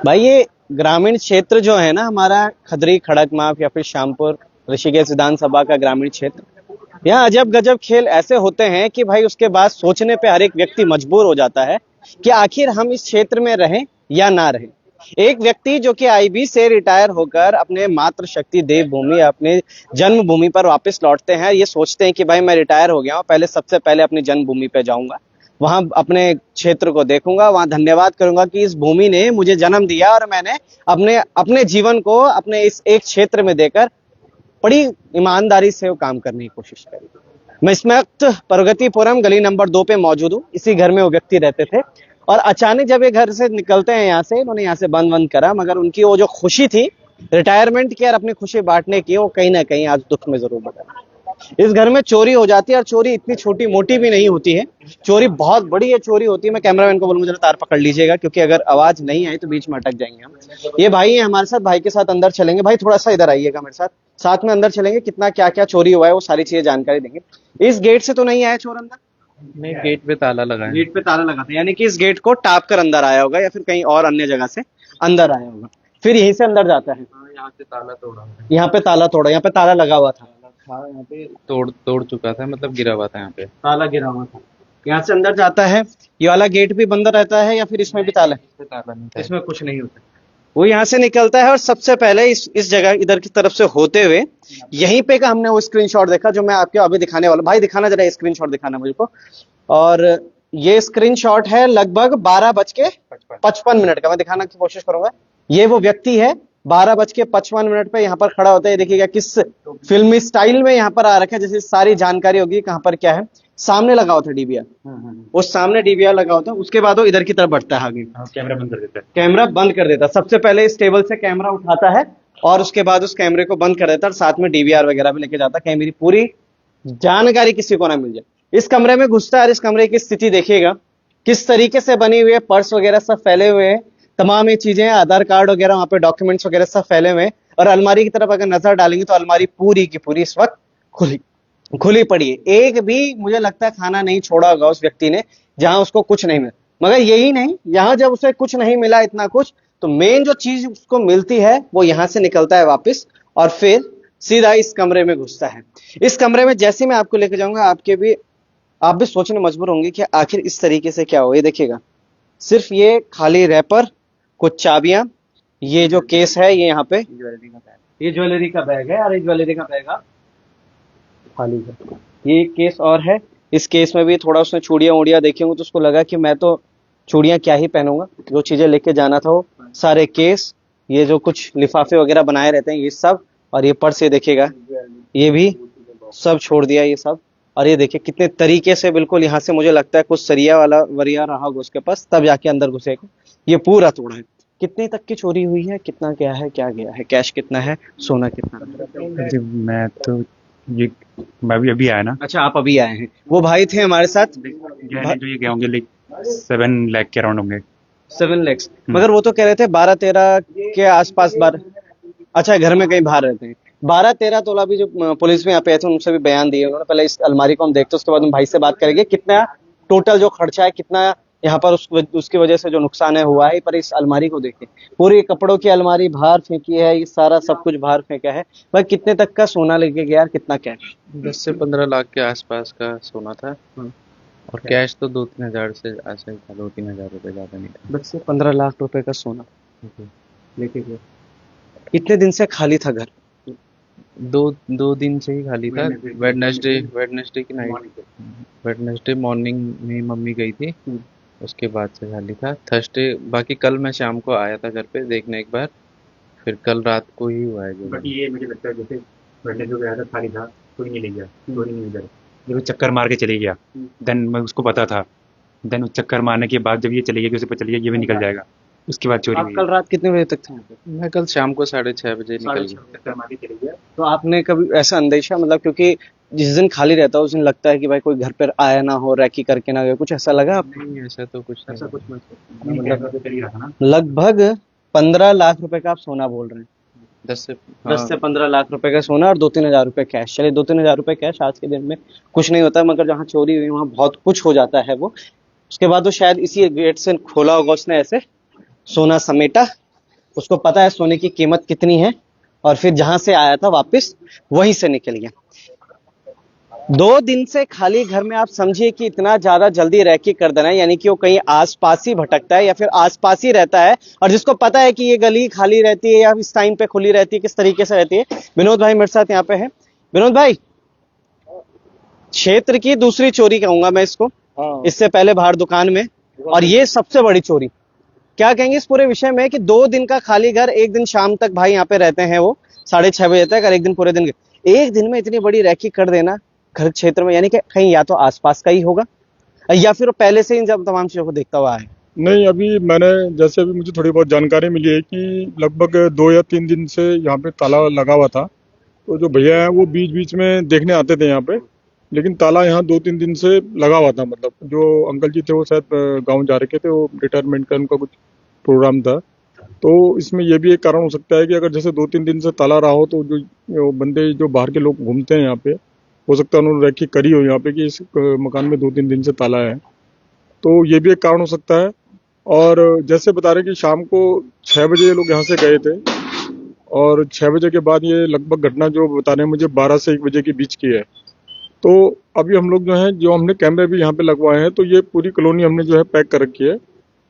भाई ये ग्रामीण क्षेत्र जो है ना हमारा, खदरी, खड़कमाफ या फिर श्यामपुर, ऋषिकेश विधानसभा का ग्रामीण क्षेत्र, यहाँ अजब गजब खेल ऐसे होते हैं कि भाई उसके बाद सोचने पे हर एक व्यक्ति मजबूर हो जाता है कि आखिर हम इस क्षेत्र में रहें या ना रहें। एक व्यक्ति जो कि आईबी से रिटायर होकर अपने मातृ शक्ति देवभूमि, अपने जन्मभूमि पर वापस लौटते हैं, ये सोचते हैं कि भाई मैं रिटायर हो गया हूँ, पहले सबसे पहले अपनी जन्मभूमि पे जाऊंगा, वहां अपने क्षेत्र को देखूंगा, वहां धन्यवाद करूंगा कि इस भूमि ने मुझे जन्म दिया और मैंने अपने अपने जीवन को अपने इस एक क्षेत्र में देकर बड़ी ईमानदारी से वो काम करने की कोशिश करी। मैं इस वक्त प्रगतिपुरम गली नंबर 2 पे मौजूद हूँ। इसी घर में वो व्यक्ति रहते थे और अचानक जब ये घर से निकलते हैं यहाँ से, इन्होंने यहाँ से बंद करा, मगर उनकी वो जो खुशी थी रिटायरमेंट की और अपनी खुशी बांटने की, वो कहीं ना कहीं आज दुख में जरूर बदल। इस घर में चोरी हो जाती है और चोरी इतनी छोटी मोटी भी नहीं होती है, चोरी बहुत बड़ी है चोरी होती है। मैं कैमरामैन को बोलूंगा जरा तार पकड़ लीजिएगा, क्योंकि अगर आवाज नहीं आई तो बीच में अटक जाएंगे हम। ये भाई है हमारे साथ, भाई के साथ अंदर चलेंगे। भाई थोड़ा सा इधर आइएगा मेरे साथ, साथ में अंदर चलेंगे, कितना क्या क्या चोरी हुआ है वो सारी चीजें जानकारी देंगे। इस गेट से तो नहीं आया चोर अंदर? नहीं, गेट पे ताला लगा है। गेट पे ताला लगा था, यानी कि इस गेट को टाप कर अंदर आया होगा या फिर कहीं और अन्य जगह से अंदर आया होगा, फिर यहीं से अंदर जाता है। यहाँ से ताला तोड़ा है। यहाँ पे ताला तोड़ा, यहाँ पे ताला लगा हुआ था, यहाँ पे तोड़ चुका था, मतलब गिरा हुआ था यहाँ पे। ताला गिरा हुआ था। यहाँ से अंदर जाता है, ये वाला गेट भी बंद रहता है या फिर इसमें भी ताला है? ताला नहीं था। इसमें कुछ नहीं होता। वो यहाँ से निकलता है और सबसे पहले इस जगह इधर की तरफ से होते हुए यहीं पे का हमने वो स्क्रीनशॉट देखा जो मैं आपको अभी दिखाने वाला। भाई दिखाना जरा, स्क्रीनशॉट दिखाना मुझको। और ये स्क्रीनशॉट है लगभग 12:55 का, मैं दिखाने की कोशिश करूंगा। ये वो व्यक्ति है 12:55 पे यहाँ पर खड़ा होता है। देखिएगा किस फिल्मी स्टाइल में यहाँ पर आ रखा है, जैसे सारी जानकारी होगी कहाँ पर क्या है। सामने लगा होता है डीबीआर, वो सामने डीबीआर लगा होता है, उसके बाद वो इधर की तरफ बढ़ता है आगे, कैमरा बंद कर देता है। कैमरा बंद कर देता है। सबसे पहले इस टेबल से कैमरा उठाता है और उसके बाद उस कैमरे को बंद कर देता है और साथ में डीवीआर वगैरह भी लेके जाता है, कहीं मेरी पूरी जानकारी किसी को ना मिल जाए। इस कमरे में घुसता है और इस कमरे की स्थिति देखिएगा किस तरीके से बनी हुई है। पर्स वगैरह सब फैले हुए हैं, तमाम ये चीजें, आधार कार्ड वगैरह, वहां पे डॉक्यूमेंट्स वगैरह सब फैले हुए हैं। और अलमारी की तरफ अगर नजर डालेंगे तो अलमारी पूरी की पूरी इस वक्त खुली पड़ी है। एक भी मुझे लगता है खाना नहीं छोड़ा होगा उस व्यक्ति ने जहां उसको कुछ नहीं मिला। मगर यही नहीं, यहां जब उसे कुछ नहीं मिला इतना कुछ, तो मेन जो चीज उसको मिलती है वो यहां से निकलता है वापस और फिर सीधा इस कमरे में घुसता है। इस कमरे में जैसे मैं आपको लेके जाऊंगा आप भी सोचने मजबूर होंगे कि आखिर इस तरीके से क्या हो। ये देखिएगा, सिर्फ ये खाली रैपर, कुछ चाबियां, ये जो केस है ये यहाँ पे, ये ज्वेलरी का बैग है और ये ज्वेलरी का बैग खाली है। ये केस और है, इस केस में भी थोड़ा उसने चूड़ियां उड़ियां देखी होंगी तो उसको लगा कि मैं तो चूड़ियां क्या ही पहनूंगा, जो चीजें लेके जाना था वो सारे केस, ये जो कुछ लिफाफे वगैरह बनाए रहते हैं ये सब, और ये पर्स, ये देखिएगा ये भी सब छोड़ दिया ये सब। और ये देखिए कितने तरीके से, बिल्कुल यहाँ से मुझे लगता है कुछ सरिया वाला वरिया रहा होगा उसके पास, तब जाके अंदर घुसेगा। ये पूरा तोड़ा है। कितने तक की चोरी हुई है, कितना क्या है, क्या गया है, कैश कितना है, सोना कितना है? मैं तो ये मैं भी अभी आया ना। अच्छा, आप अभी आए हैं। वो भाई थे हमारे साथ, जो ये क्या होंगे, लाइक 7 लाख के अराउंड होंगे। 7 लाख, मगर वो तो कह रहे थे 12-13 के आसपास। अच्छा, घर में कहीं बाहर रहते हैं। 12-13 तोला भी जो पुलिस में यहाँ पे आए थे उनसे भी बयान दिए उन्होंने। पहले इस अलमारी को हम देखते, उसके बाद हम भाई से बात करेंगे कितना टोटल जो खर्चा है, कितना यहाँ पर उसकी वजह से जो नुकसान है हुआ है। पर इस अलमारी को देखिए, पूरी कपड़ों की अलमारी बाहर फेंकी है, ये सारा सब कुछ बाहर फेंका है। भाई कितने तक का सोना लेके गया, कितना कैश? 10 से 15 लाख के आसपास का सोना था और कैश तो 2-3 हजार से ऐसा ही था, 2-3 हजार रुपए ज्यादा नहीं था। 10 से 15 लाख रुपए का सोना लेके गया। कितने दिन से खाली था घर? दो दिन से ही खाली था। वेडनेसडे की नाइट, वेडनेसडे मॉर्निंग में मम्मी गई थी, उसके बाद से खाली था। थर्सडे, बाकी कल मैं शाम को आया था घर पे देखने एक बार, फिर कल रात को ही हुआ है जो। बट ये मुझे लगता है जैसे बैठने जो गया था खाली था, कोई नहीं ले गया, कोई नहीं गया, जब वो चक्कर मार के चले गया, देन मैं उसको पता था, देन उस चक्कर मारने के बाद जब ये चले गया कि उसे पता चल गया ये भी निकल जाएगा, उसके बाद चोरी आप हुई। कल रात कितने बजे तक थे यहाँ पे? मैं कल शाम को 6:30 बजे निकल गया। चक्कर मार के चले गया। तो आपने कभी ऐसा अंदेशा, मतलब क्योंकि जिस दिन खाली रहता है उस दिन लगता है कि भाई कोई घर पर आया ना हो, रैकी करके ना गया, कुछ ऐसा लगा आपको? नहीं, ऐसा तो कुछ ऐसा नहीं। कुछ मतलब चल ही रहा था ना। लगभग 15 लाख रुपए का आप सोना बोल रहे हैं। 10 से 10 से 15 लाख रुपए का सोना और 2-3 हजार रुपए कैश। चलिए 2-3 हजार रुपए कैश आज के दिन में कुछ नहीं होता, मगर जहाँ चोरी हुई वहां बहुत कुछ हो जाता है वो। उसके बाद वो शायद इसी गेट से खोला होगा उसने, ऐसे सोना समेटा उसको पता है सोने की कीमत कितनी है, और फिर जहां से आया था वापस वहीं से निकल गया। 2 दिन से खाली घर में आप समझिए कि इतना ज्यादा जल्दी रैकी कर देना, यानी कि वो कहीं आसपास ही भटकता है या फिर आसपास ही रहता है, और जिसको पता है कि ये गली खाली रहती है या इस टाइम पे खुली रहती है, किस तरीके से रहती है। विनोद भाई मेरे साथ यहाँ पे है। विनोद भाई, क्षेत्र की दूसरी चोरी कहूंगा मैं इसको, इससे पहले बाहर दुकान में, और ये सबसे बड़ी चोरी। क्या कहेंगे इस पूरे विषय में कि 2 दिन का खाली घर, एक दिन शाम तक भाई यहाँ पे रहते हैं वो 6:30 बजे तक, और एक दिन पूरे दिन, एक दिन में इतनी बड़ी रैकी कर देना घर क्षेत्र में, यानी कि कहीं या तो आसपास का ही होगा या फिर वो पहले से इन जब तमाम चीजों को देखता हुआ है। नहीं, अभी मैंने जैसे अभी मुझे थोड़ी बहुत जानकारी मिली है कि लगभग 2 या 3 दिन से यहाँ पे ताला लगा हुआ था। तो जो भैया हैं वो बीच बीच में देखने आते थे यहाँ पे, लेकिन ताला यहाँ 2-3 दिन से लगा हुआ था। मतलब जो अंकल जी थे वो शायद गाँव जा रखे थे, वो रिटायरमेंट का उनका कुछ प्रोग्राम था। तो इसमें ये भी एक कारण हो सकता है कि अगर जैसे 2-3 दिन से ताला रहा हो तो जो बंदे जो बाहर के लोग घूमते हैं यहाँ पे, हो सकता है उन्होंने रैकी करी हो यहाँ पे कि इस मकान में 2-3 दिन से ताला है, तो ये भी एक कारण हो सकता है। और जैसे बता रहे कि शाम को 6 बजे ये लोग यहाँ से गए थे, और 6 बजे के बाद ये लगभग घटना जो बता रहे हैं मुझे 12 से 1 बजे के बीच की है। तो अभी हम लोग जो है, जो हमने कैमरे भी यहाँ पे लगवाए हैं, तो ये पूरी कॉलोनी हमने जो है पैक कर रखी है,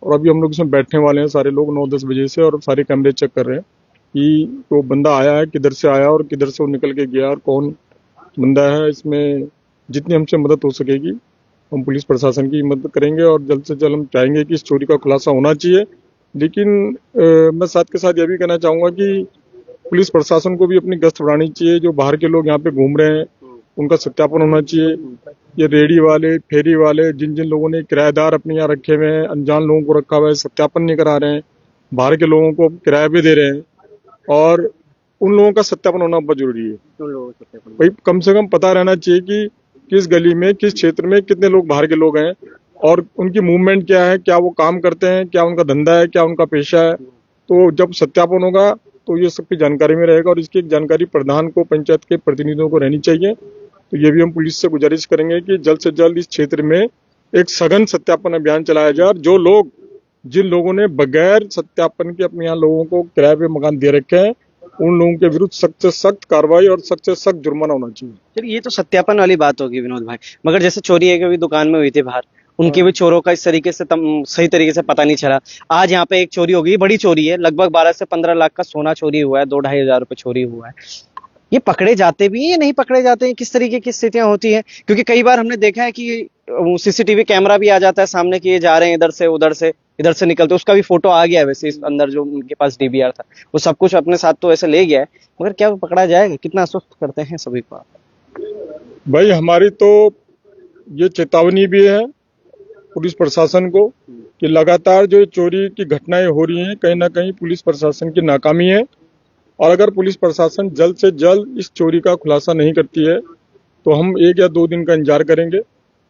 और अभी हम लोग इसमें बैठने वाले हैं सारे लोग 9-10 बजे से, और सारे कैमरे चेक कर रहे हैं कि वो बंदा आया है, किधर से आया और किधर से वो निकल के गया, और कौन बंदा है। इसमें जितनी हमसे मदद हो सकेगी हम पुलिस प्रशासन की मदद करेंगे, और जल्द से जल्द हम चाहेंगे कि इस चोरी का खुलासा होना चाहिए। लेकिन मैं साथ के साथ यह भी कहना चाहूँगा कि पुलिस प्रशासन को भी अपनी गश्त बढ़ानी चाहिए। जो बाहर के लोग यहाँ पे घूम रहे हैं उनका सत्यापन होना चाहिए। ये रेडी वाले, फेरी वाले, जिन जिन लोगों ने किराएदार अपने यहाँ रखे हुए हैं, अनजान लोगों को रखा हुआ है, सत्यापन नहीं करा रहे हैं, बाहर के लोगों को किराए पे दे रहे हैं, और उन लोगों का सत्यापन होना बहुत जरूरी है। भाई कम से कम पता रहना चाहिए कि किस गली में, किस क्षेत्र में कितने लोग बाहर के लोग हैं, और उनकी मूवमेंट क्या है, क्या वो काम करते हैं, क्या उनका धंधा है, क्या उनका पेशा है। तो जब सत्यापन होगा तो ये सबकी जानकारी में रहेगा, और इसकी एक जानकारी प्रधान को, पंचायत के प्रतिनिधियों को रहनी चाहिए। तो ये भी हम पुलिस से गुजारिश करेंगे कि जल्द से जल्द इस क्षेत्र में एक सघन सत्यापन अभियान चलाया जाए, और जो लोग, जिन लोगों ने बगैर सत्यापन के अपने यहाँ लोगों को किराए पे मकान दे रखे हैं, उन लोगों के विरुद्ध सख्त से सख्त कार्रवाई और सख्त से सख्त जुर्माना होना चाहिए। चलिए, ये तो सत्यापन वाली बात होगी विनोद भाई, मगर जैसे चोरी एक अभी दुकान में हुई थी बाहर, उनके भी चोरों का इस तरीके से सही तरीके से पता नहीं चला। आज यहाँ पे एक चोरी हो गई, बड़ी चोरी है, लगभग 12 से 15 लाख का सोना चोरी हुआ है, 2-2.5 हजार रुपए चोरी हुआ है। ये पकड़े जाते भी हैं या नहीं पकड़े जाते हैं, किस तरीके की स्थितियां होती हैं? क्योंकि कई बार हमने देखा है कि सीसीटीवी कैमरा भी आ जाता है सामने कि ये जा रहे हैं इधर से उधर से, इधर से निकलते, उसका भी फोटो आ गया है वैसे इस अंदर, जो उनके पास डीवीआर था वो सब कुछ अपने साथ तो ऐसे ले गया है, मगर क्या वो पकड़ा जाएगा? कितना आश्वस्त करते हैं सभी को? भाई हमारी तो ये चेतावनी भी है पुलिस प्रशासन को कि लगातार जो चोरी की घटनाएं हो रही हैं, कहीं ना कहीं पुलिस प्रशासन की नाकामी है, और अगर पुलिस प्रशासन जल्द से जल्द इस चोरी का खुलासा नहीं करती है तो हम 1 या 2 दिन का इंतजार करेंगे।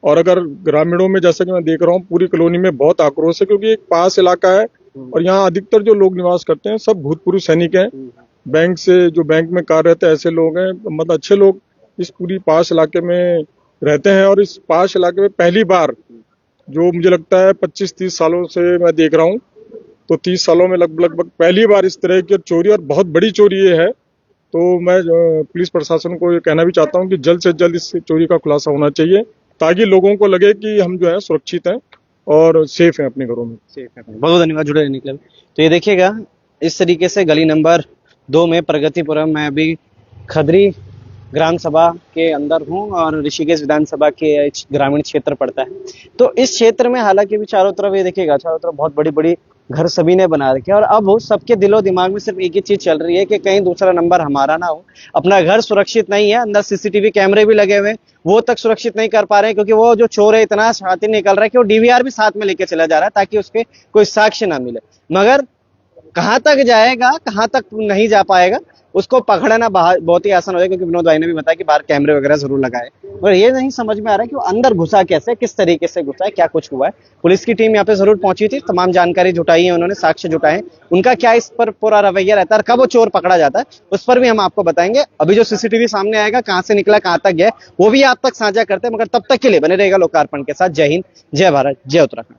और अगर ग्रामीणों में, जैसा कि मैं देख रहा हूँ, पूरी कॉलोनी में बहुत आक्रोश है, क्योंकि एक पास इलाका है और यहाँ अधिकतर जो लोग निवास करते हैं सब भूतपूर्व सैनिक हैं, बैंक से, जो बैंक में कार्यरत है ऐसे लोग हैं, मतलब अच्छे लोग इस पूरी पास इलाके में रहते हैं। और इस पास इलाके में पहली बार, जो मुझे लगता है 25-30 सालों से मैं देख रहा हूँ, तो 30 सालों में लगभग पहली बार इस तरह की चोरी, और बहुत बड़ी चोरी ये है। तो मैं पुलिस प्रशासन को ये कहना भी चाहता हूँ कि जल्द से जल्द इस चोरी का खुलासा होना चाहिए, ताकि लोगों को लगे कि हम जो है सुरक्षित हैं और सेफ हैं अपने घरों में। सेफ है। बहुत धन्यवाद जुड़े रहने के लिए। तो ये देखिएगा, इस तरीके से गली नंबर 2 में प्रगतिपुरम में अभी खदरी ग्राम सभा के अंदर हूँ, और ऋषिकेश विधानसभा के ग्रामीण क्षेत्र पड़ता है। तो इस क्षेत्र में हालांकि भी चारों तरफ, ये देखिएगा चारों तरफ बहुत बड़ी बड़ी घर सभी ने बना रखे हैं, और अब सबके दिलो दिमाग में सिर्फ एक ही चीज चल रही है कि कहीं दूसरा नंबर हमारा ना हो। अपना घर सुरक्षित नहीं है, अंदर सीसीटीवी कैमरे भी लगे हुए हैं, वो तक सुरक्षित नहीं कर पा रहे हैं, क्योंकि वो जो चोर है इतना शातिर निकल रहा है कि वो डीवीआर भी साथ में लेके चला जा रहा है ताकि उसके कोई साक्ष्य ना मिले। मगर कहाँ तक जाएगा, कहाँ तक नहीं जा पाएगा, उसको पकड़ना बहुत ही आसान हो जाएगा, क्योंकि विनोद भाई ने भी बताया कि बाहर कैमरे वगैरह जरूर लगाए, और ये नहीं समझ में आ रहा है कि वो अंदर घुसा कैसे, किस तरीके से घुसा है, क्या कुछ हुआ है। पुलिस की टीम यहाँ पे जरूर पहुंची थी, तमाम जानकारी जुटाई है उन्होंने, साक्ष्य जुटाए हैं, उनका क्या इस पर पूरा रवैया रहता है, कब वो चोर पकड़ा जाता है उस पर भी हम आपको बताएंगे। अभी जो सीसीटीवी सामने आएगा, कहाँ से निकला, कहाँ तक गया, वो भी आप तक साझा करते हैं, मगर तब तक के लिए बने रहेगा लोकार्पण के साथ। जय हिंद, जय भारत, जय उत्तराखंड।